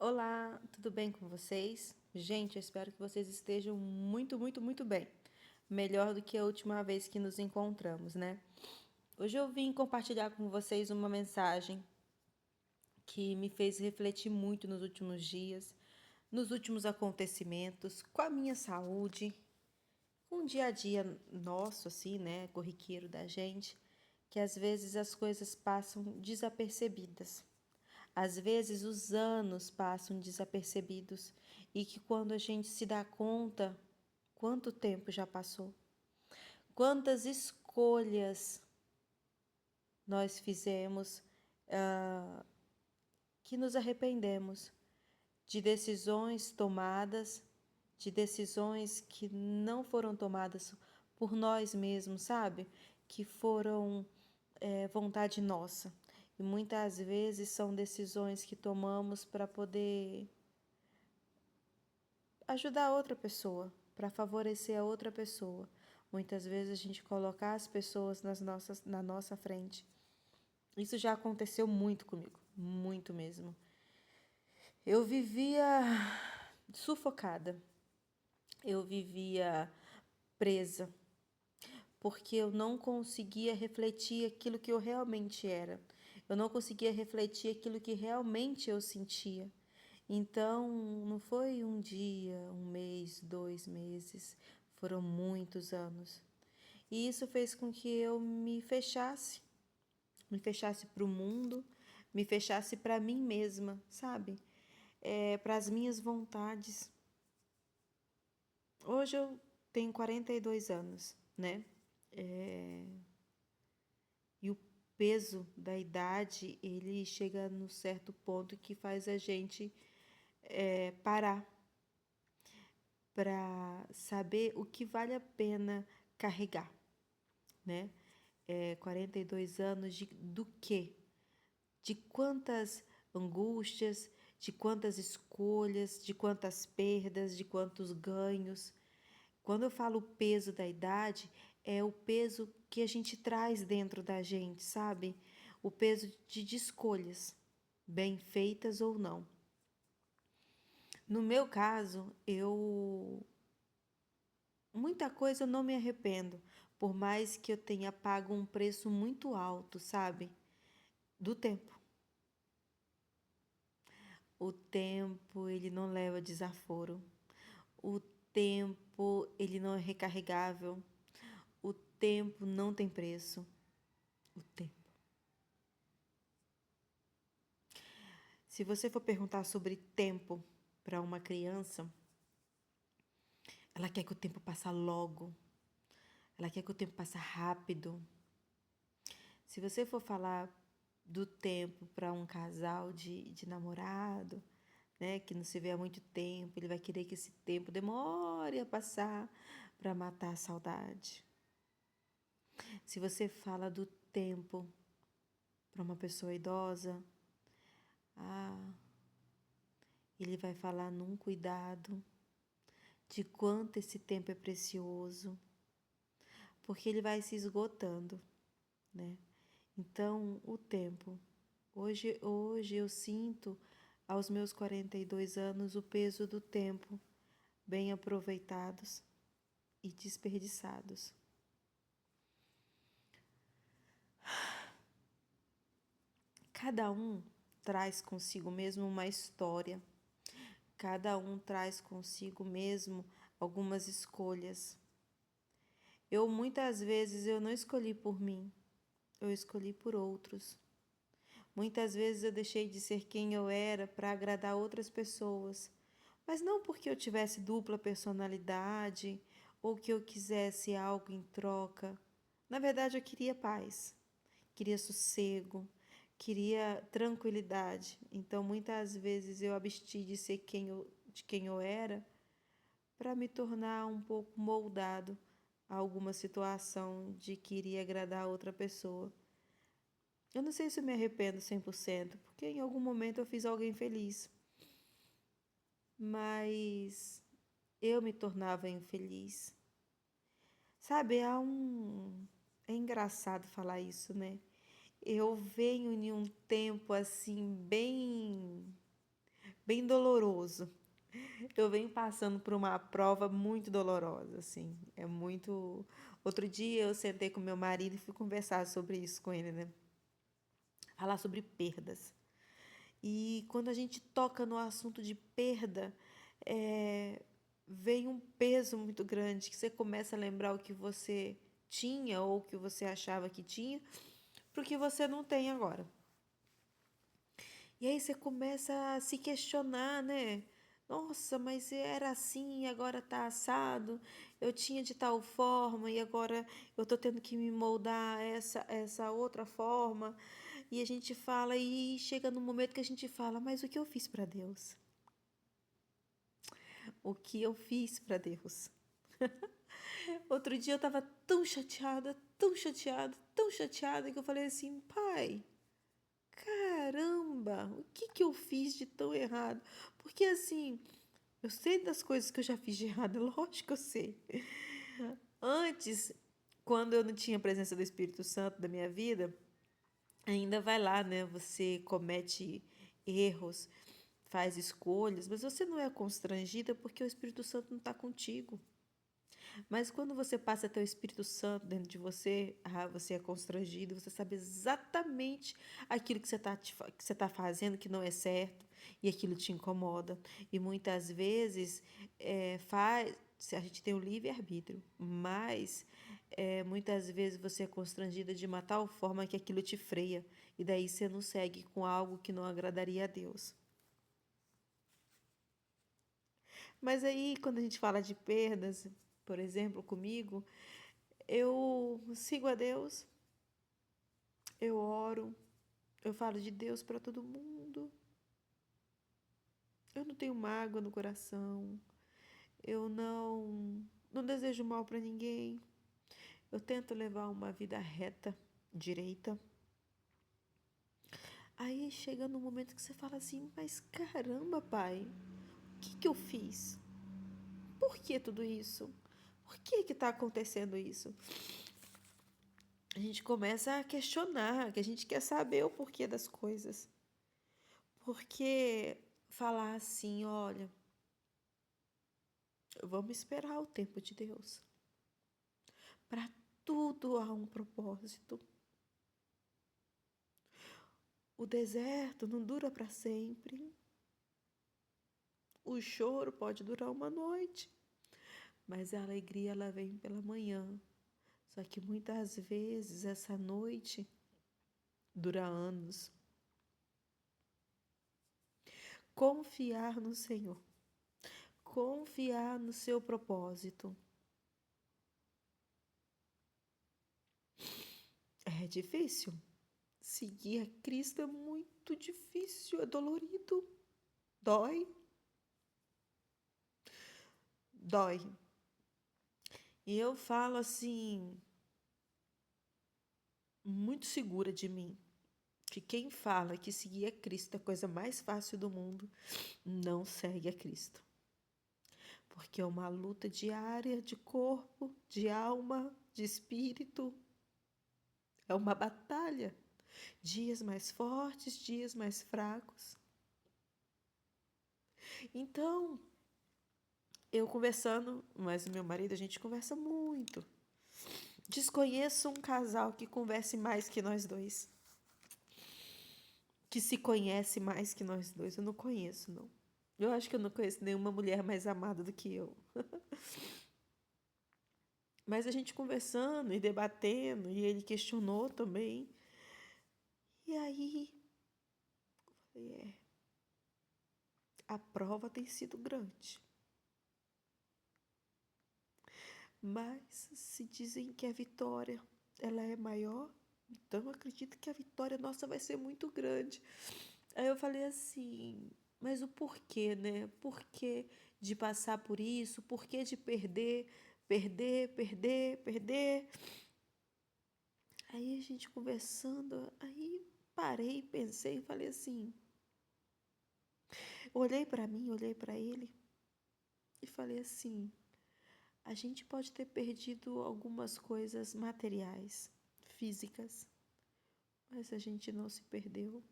Olá, tudo bem com vocês? Gente, eu espero que vocês estejam muito bem. Melhor do que a última vez que nos encontramos, né? Hoje eu vim compartilhar com vocês uma mensagem que me fez refletir muito nos últimos dias, nos últimos acontecimentos, com a minha saúde, com o dia a dia nosso, assim, né? Corriqueiro da gente, que às vezes as coisas passam desapercebidas. Às vezes os anos passam desapercebidos e que quando a gente se dá conta, quanto tempo já passou? Quantas escolhas nós fizemos que nos arrependemos de decisões tomadas, de decisões que não foram tomadas por nós mesmos, sabe? Que foram vontade nossa. E muitas vezes são decisões que tomamos para poder ajudar a outra pessoa, para favorecer a outra pessoa. Muitas vezes a gente colocar as pessoas na nossa frente. Isso já aconteceu muito comigo, muito mesmo. Eu vivia sufocada, eu vivia presa, porque eu não conseguia refletir aquilo que eu realmente era. Eu não conseguia refletir aquilo que realmente eu sentia. Então, não foi um dia, um mês, 2 meses, foram muitos anos. E isso fez com que eu me fechasse para o mundo, me fechasse para mim mesma, sabe? Para as minhas vontades. Hoje eu tenho 42 anos, né? E o peso da idade, ele chega num certo ponto que faz a gente parar para saber o que vale a pena carregar, né? 42 anos do quê? De quantas angústias, de quantas escolhas, de quantas perdas, de quantos ganhos. Quando eu falo peso da idade, é o peso que a gente traz dentro da gente, sabe? O peso de escolhas, bem feitas ou não. No meu caso, muita coisa eu não me arrependo, por mais que eu tenha pago um preço muito alto, sabe? Do tempo. O tempo, ele não leva desaforo. O tempo, ele não é recarregável. O tempo não tem preço. O tempo. Se você for perguntar sobre tempo para uma criança, ela quer que o tempo passe logo. Ela quer que o tempo passe rápido. Se você for falar do tempo para um casal de namorado, né, que não se vê há muito tempo, ele vai querer que esse tempo demore a passar para matar a saudade. Se você fala do tempo para uma pessoa idosa, ele vai falar num cuidado de quanto esse tempo é precioso, porque ele vai se esgotando, né? Então, o tempo. Hoje eu sinto, aos meus 42 anos, o peso do tempo bem aproveitados e desperdiçados. Cada um traz consigo mesmo uma história, cada um traz consigo mesmo algumas escolhas. Muitas vezes eu não escolhi por mim, eu escolhi por outros. Muitas vezes eu deixei de ser quem eu era para agradar outras pessoas, mas não porque eu tivesse dupla personalidade ou que eu quisesse algo em troca. Na verdade, eu queria paz, queria sossego, queria tranquilidade. Então, muitas vezes eu absti de ser de quem eu era para me tornar um pouco moldado a alguma situação de que iria agradar a outra pessoa. Eu não sei se eu me arrependo 100%, porque em algum momento eu fiz alguém feliz. Mas eu me tornava infeliz. Sabe, é engraçado falar isso, né? Eu venho em um tempo assim bem doloroso. Eu venho passando por uma prova muito dolorosa, assim. É muito. Outro dia eu sentei com meu marido e fui conversar sobre isso com ele, né? Falar sobre perdas. E quando a gente toca no assunto de perda, vem um peso muito grande, que você começa a lembrar o que você tinha ou o que você achava que tinha, para o que você não tem agora. E aí você começa a se questionar, né? Nossa, mas era assim, agora tá assado. Eu tinha de tal forma e agora eu tô tendo que me moldar a essa outra forma. E a gente fala e chega no momento que a gente fala, mas o que eu fiz para Deus? O que eu fiz para Deus? Outro dia eu estava tão chateada, tão chateada, tão chateada que eu falei assim, pai, caramba, o que que eu fiz de tão errado? Porque assim, eu sei das coisas que eu já fiz de errado, lógico que eu sei. Antes, quando eu não tinha a presença do Espírito Santo da minha vida, ainda vai lá, né? Você comete erros, faz escolhas, mas você não é constrangida porque o Espírito Santo não está contigo. Mas quando você passa a ter o Espírito Santo dentro de você, você é constrangido, você sabe exatamente aquilo que você tá fazendo que não é certo e aquilo te incomoda. E muitas vezes a gente tem o livre-arbítrio, mas muitas vezes você é constrangida de uma tal forma que aquilo te freia. E daí você não segue com algo que não agradaria a Deus. Mas aí, quando a gente fala de perdas, por exemplo, comigo, eu sigo a Deus, eu oro, eu falo de Deus para todo mundo. Eu não tenho mágoa no coração. Eu não desejo mal para ninguém. Eu tento levar uma vida reta, direita. Aí chega no momento que você fala assim: mas caramba, pai, o que que eu fiz? Por que tudo isso? Por que que está acontecendo isso? A gente começa a questionar, que a gente quer saber o porquê das coisas. Porque falar assim, olha, vamos esperar o tempo de Deus. Para tudo há um propósito. O deserto não dura para sempre. O choro pode durar uma noite, mas a alegria ela vem pela manhã. Só que muitas vezes essa noite dura anos. Confiar no Senhor. Confiar no seu propósito. É difícil. Seguir a Cristo é muito difícil, é dolorido. Dói. Dói. E eu falo assim, muito segura de mim, que quem fala que seguir a Cristo é a coisa mais fácil do mundo, não segue a Cristo. Porque é uma luta diária de corpo, de alma, de espírito. É uma batalha. Dias mais fortes, dias mais fracos. Então, eu conversando, mas o meu marido, a gente conversa muito. Desconheço um casal que converse mais que nós dois. Que se conhece mais que nós dois. Eu não conheço, não. Eu acho que eu não conheço nenhuma mulher mais amada do que eu. Mas a gente conversando e debatendo, e ele questionou também. E aí, eu falei, a prova tem sido grande. Mas se dizem que a vitória ela é maior, então eu acredito que a vitória nossa vai ser muito grande. Aí eu falei assim, mas o porquê, né? Porquê de passar por isso? Porquê de perder, perder, perder, perder? Aí a gente conversando, aí parei, pensei e falei assim, olhei para mim, olhei para ele e falei assim, a gente pode ter perdido algumas coisas materiais, físicas, mas a gente não se perdeu.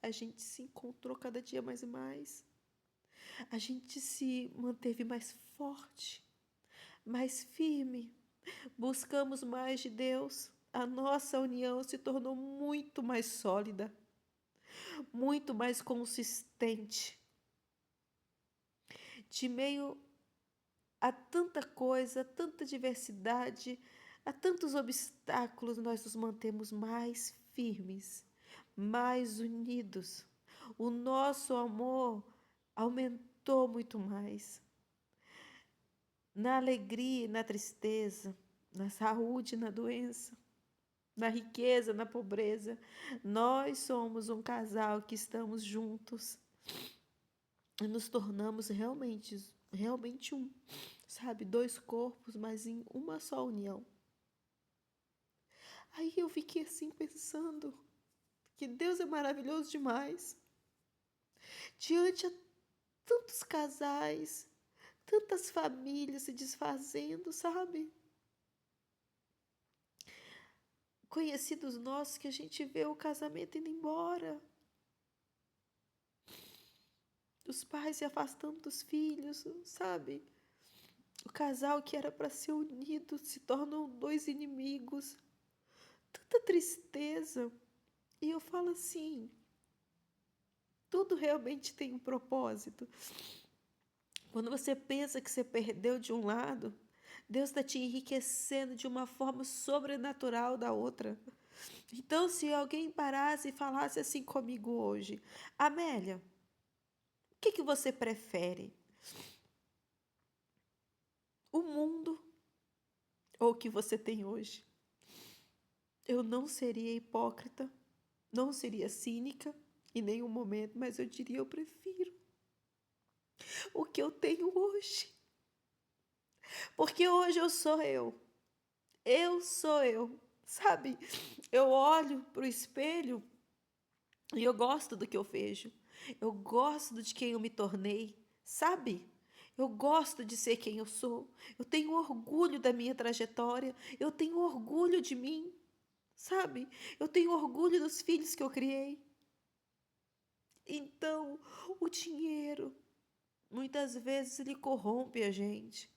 a gente se encontrou cada dia mais e mais. A gente se manteve mais forte, mais firme. Buscamos mais de Deus. A nossa união se tornou muito mais sólida, muito mais consistente. De meio a tanta coisa, tanta diversidade, a tantos obstáculos, nós nos mantemos mais firmes, mais unidos. O nosso amor aumentou muito mais. Na alegria e na tristeza, na saúde e na doença, na riqueza, na pobreza, nós somos um casal que estamos juntos e nos tornamos realmente um, sabe? Dois corpos, mas em uma só união. Aí eu fiquei assim pensando que Deus é maravilhoso demais. Diante a tantos casais, tantas famílias se desfazendo, sabe? Conhecidos nossos que a gente vê o casamento indo embora. Os pais se afastando dos filhos, sabe? O casal que era para ser unido se tornam dois inimigos. Tanta tristeza. E eu falo assim, tudo realmente tem um propósito. Quando você pensa que você perdeu de um lado, Deus está te enriquecendo de uma forma sobrenatural da outra. Então, se alguém parasse e falasse assim comigo hoje, Amélia, o que você prefere? O mundo ou o que você tem hoje? Eu não seria hipócrita, não seria cínica em nenhum momento, mas eu diria: eu prefiro o que eu tenho hoje. Porque hoje eu sou eu, sabe? Eu olho para o espelho e eu gosto do que eu vejo, eu gosto de quem eu me tornei, sabe? Eu gosto de ser quem eu sou, eu tenho orgulho da minha trajetória, eu tenho orgulho de mim, sabe? Eu tenho orgulho dos filhos que eu criei. Então, o dinheiro, muitas vezes, ele corrompe a gente.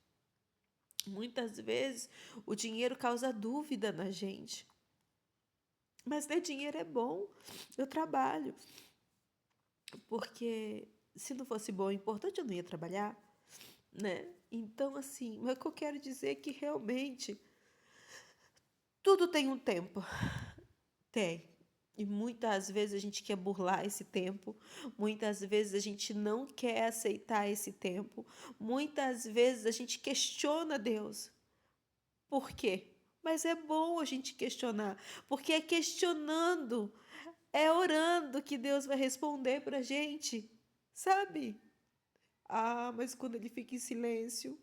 Muitas vezes, o dinheiro causa dúvida na gente. Mas ter dinheiro é bom, eu trabalho. Porque se não fosse bom e importante, eu não ia trabalhar, né? Então, assim, mas o que eu quero dizer é que realmente tudo tem um tempo. Tem. E muitas vezes a gente quer burlar esse tempo, muitas vezes a gente não quer aceitar esse tempo, muitas vezes a gente questiona Deus. Por quê? Mas é bom a gente questionar, porque é questionando, é orando que Deus vai responder para a gente, sabe? Ah, mas quando ele fica em silêncio,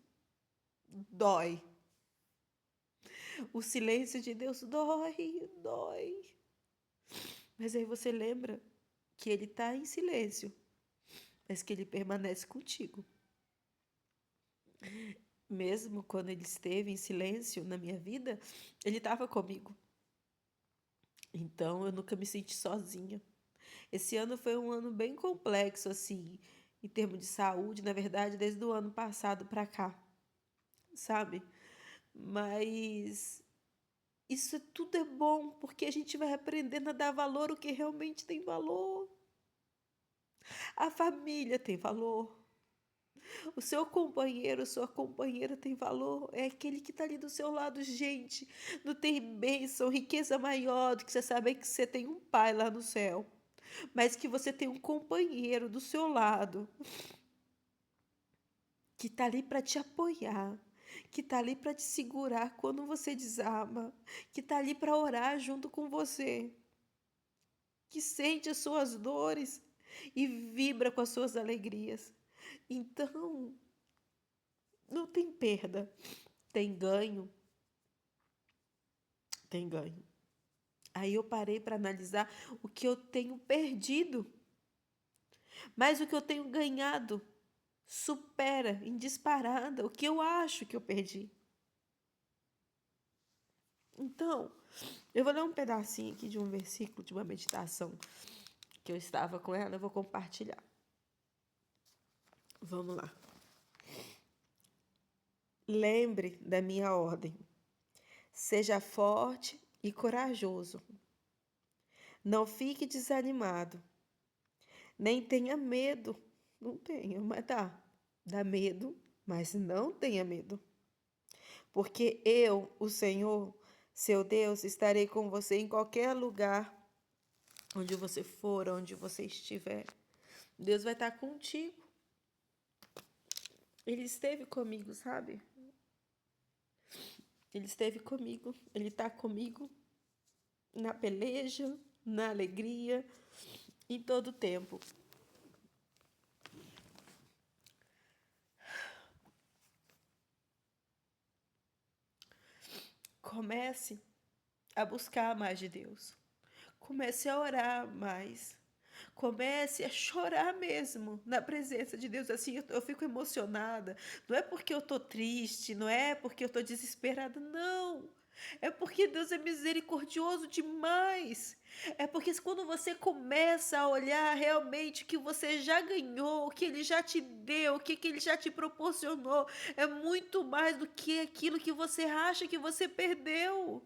dói. O silêncio de Deus dói, dói. Mas aí você lembra que ele está em silêncio, mas que ele permanece contigo. Mesmo quando ele esteve em silêncio na minha vida, ele estava comigo. Então eu nunca me senti sozinha. Esse ano foi um ano bem complexo, assim, em termos de saúde, na verdade, desde o ano passado para cá, sabe? Mas isso tudo é bom, porque a gente vai aprendendo a dar valor ao que realmente tem valor. A família tem valor. O seu companheiro, sua companheira tem valor. É aquele que está ali do seu lado, gente. Não tem bênção, riqueza maior do que você saber que você tem um pai lá no céu. Mas que você tem um companheiro do seu lado que está ali para te apoiar, que está ali para te segurar quando você desaba, que está ali para orar junto com você, que sente as suas dores e vibra com as suas alegrias. Então, não tem perda, tem ganho, tem ganho. Aí eu parei para analisar o que eu tenho perdido, mas o que eu tenho ganhado supera em disparada o que eu acho que eu perdi. Então, eu vou ler um pedacinho aqui de um versículo de uma meditação que eu estava com ela, eu vou compartilhar. Vamos lá. Lembre da minha ordem. Seja forte e corajoso. Não fique desanimado, nem tenha medo. Não tenha, mas dá medo, mas não tenha medo. Porque eu, o Senhor, seu Deus, estarei com você em qualquer lugar, onde você for, onde você estiver. Deus vai estar contigo. Ele esteve comigo, sabe? Ele esteve comigo, ele está comigo na peleja, na alegria, em todo o tempo. Comece a buscar mais de Deus. Comece a orar mais. Comece a chorar mesmo na presença de Deus. Assim, eu fico emocionada. Não é porque eu tô triste, não é porque eu tô desesperada, não. É porque Deus é misericordioso demais. É porque quando você começa a olhar realmente o que você já ganhou, o que Ele já te deu, o que Ele já te proporcionou, é muito mais do que aquilo que você acha que você perdeu.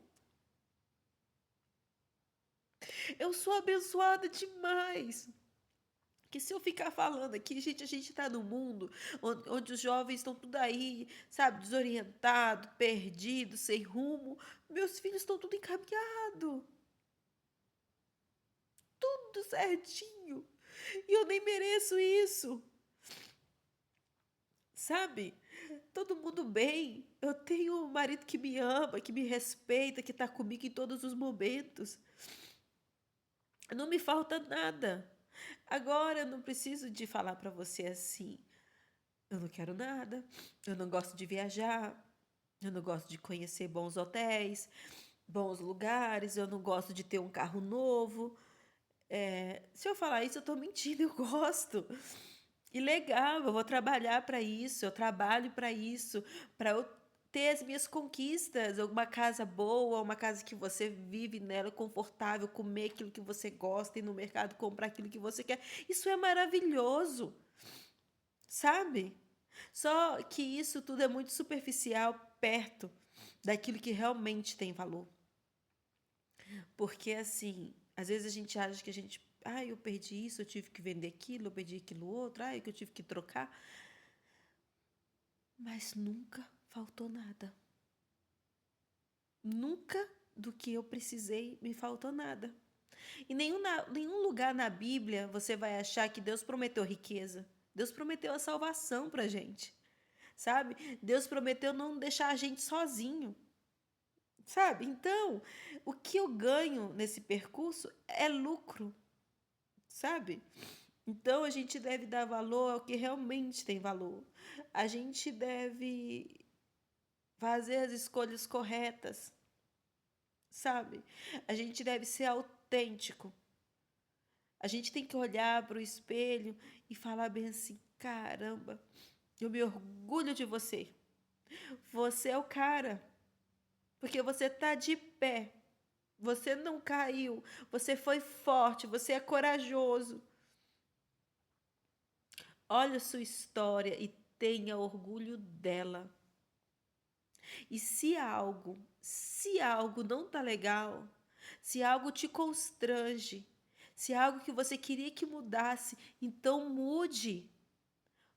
Eu sou abençoada demais. Que se eu ficar falando aqui, gente, a gente está num mundo onde os jovens estão tudo aí, sabe, desorientado, perdido, sem rumo. Meus filhos estão tudo encaminhado, tudo certinho. E eu nem mereço isso, sabe? Todo mundo bem. Eu tenho um marido que me ama, que me respeita, que está comigo em todos os momentos. Não me falta nada. Agora eu não preciso de falar para você assim. Eu não quero nada, eu não gosto de viajar, eu não gosto de conhecer bons hotéis, bons lugares, eu não gosto de ter um carro novo. Se eu falar isso, eu estou mentindo, eu gosto. E legal, eu vou trabalhar para isso, eu trabalho para eu ter as minhas conquistas, uma casa boa, uma casa que você vive nela, confortável, comer aquilo que você gosta, ir no mercado comprar aquilo que você quer. Isso é maravilhoso, sabe? Só que isso tudo é muito superficial perto daquilo que realmente tem valor. Porque assim, às vezes a gente acha que a gente, eu perdi isso, eu tive que vender aquilo, eu perdi aquilo outro, que eu tive que trocar. Mas nunca faltou nada. Nunca do que eu precisei me faltou nada. Em nenhum lugar na Bíblia você vai achar que Deus prometeu riqueza. Deus prometeu a salvação pra gente, sabe? Deus prometeu não deixar a gente sozinho. Sabe? Então, o que eu ganho nesse percurso é lucro, sabe? Então, a gente deve dar valor ao que realmente tem valor. A gente deve fazer as escolhas corretas, sabe? A gente deve ser autêntico. A gente tem que olhar para o espelho e falar bem assim: caramba, eu me orgulho de você. Você é o cara, porque você está de pé. Você não caiu, você foi forte, você é corajoso. Olha a sua história e tenha orgulho dela. E se algo não tá legal, se algo te constrange, se algo que você queria que mudasse, então mude.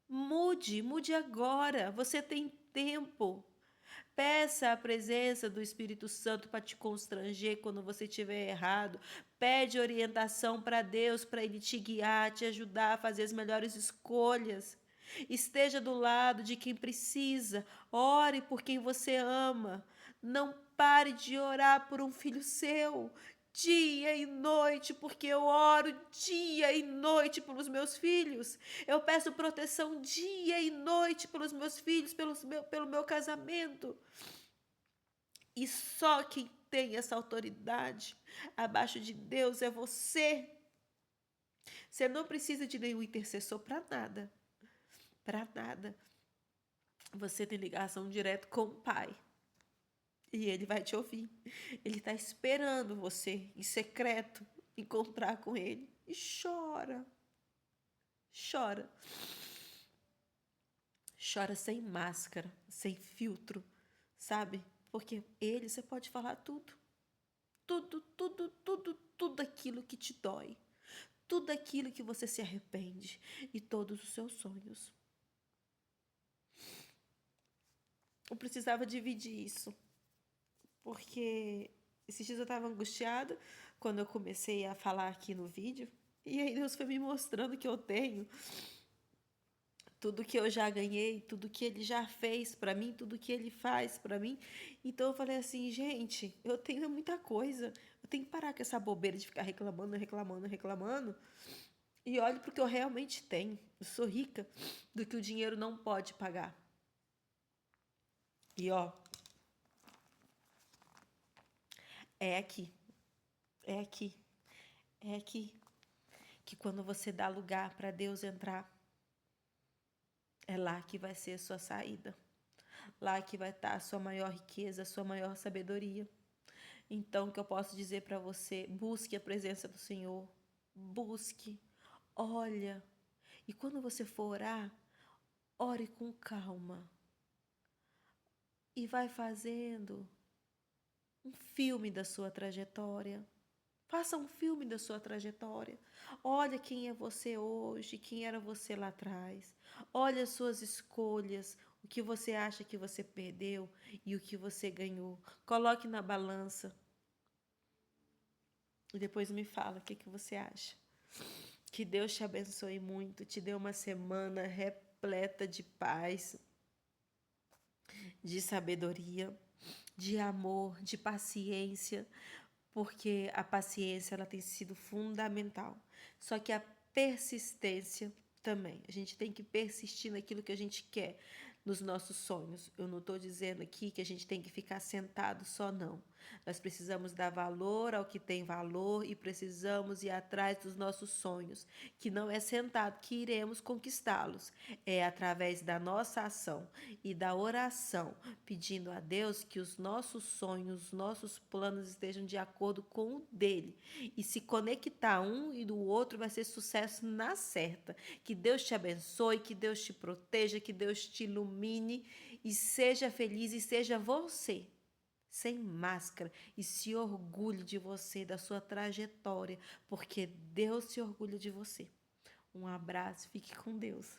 Mude agora. Você tem tempo. Peça a presença do Espírito Santo para te constranger quando você estiver errado. Pede orientação para Deus, para Ele te guiar, te ajudar a fazer as melhores escolhas. Esteja do lado de quem precisa. Ore por quem você ama. Não pare de orar por um filho seu. Dia e noite, porque eu oro dia e noite pelos meus filhos. Eu peço proteção dia e noite pelos meus filhos, pelo meu casamento. E só quem tem essa autoridade abaixo de Deus é você. Você não precisa de nenhum intercessor para nada. Para nada. Você tem ligação direta com o Pai. E Ele vai te ouvir. Ele está esperando você, em secreto, encontrar com Ele. e chora, chora. Chora sem máscara, sem filtro, sabe? Porque ele, você pode falar tudo. Tudo, tudo, tudo, tudo aquilo que te dói. Tudo aquilo que você se arrepende. E todos os seus sonhos. Eu precisava dividir isso. Porque esses dias eu estava angustiada quando eu comecei a falar aqui no vídeo. E aí Deus foi me mostrando que eu tenho tudo que eu já ganhei, tudo que ele já fez para mim, tudo que ele faz para mim. Então eu falei assim, gente, eu tenho muita coisa. Eu tenho que parar com essa bobeira de ficar reclamando, reclamando, reclamando. E olhe para o que eu realmente tenho. Eu sou rica do que o dinheiro não pode pagar. E ó, é aqui, é aqui, é aqui que quando você dá lugar para Deus entrar, é lá que vai ser a sua saída. Lá que vai estar a sua maior riqueza, a sua maior sabedoria. Então, o que eu posso dizer para você? Busque a presença do Senhor. Busque. Olha. E quando você for orar, ore com calma. E vai fazendo um filme da sua trajetória. Faça um filme da sua trajetória. Olha quem é você hoje, quem era você lá atrás. Olha as suas escolhas, o que você acha que você perdeu e o que você ganhou. Coloque na balança e depois me fala o que você acha. Que Deus te abençoe muito, te dê uma semana repleta de paz, de sabedoria, de amor, de paciência, porque a paciência ela tem sido fundamental. Só que a persistência também. A gente tem que persistir naquilo que a gente quer, nos nossos sonhos. Eu não estou dizendo aqui que a gente tem que ficar sentado só, não. Nós precisamos dar valor ao que tem valor e precisamos ir atrás dos nossos sonhos, que não é sentado que iremos conquistá-los, é através da nossa ação e da oração, pedindo a Deus que os nossos sonhos, os nossos planos estejam de acordo com o dele. E se conectar um e do outro vai ser sucesso na certa. Que Deus te abençoe, que Deus te proteja, que Deus te ilumine e seja feliz e seja você, sem máscara, e se orgulhe de você, da sua trajetória, porque Deus se orgulha de você. Um abraço, fique com Deus.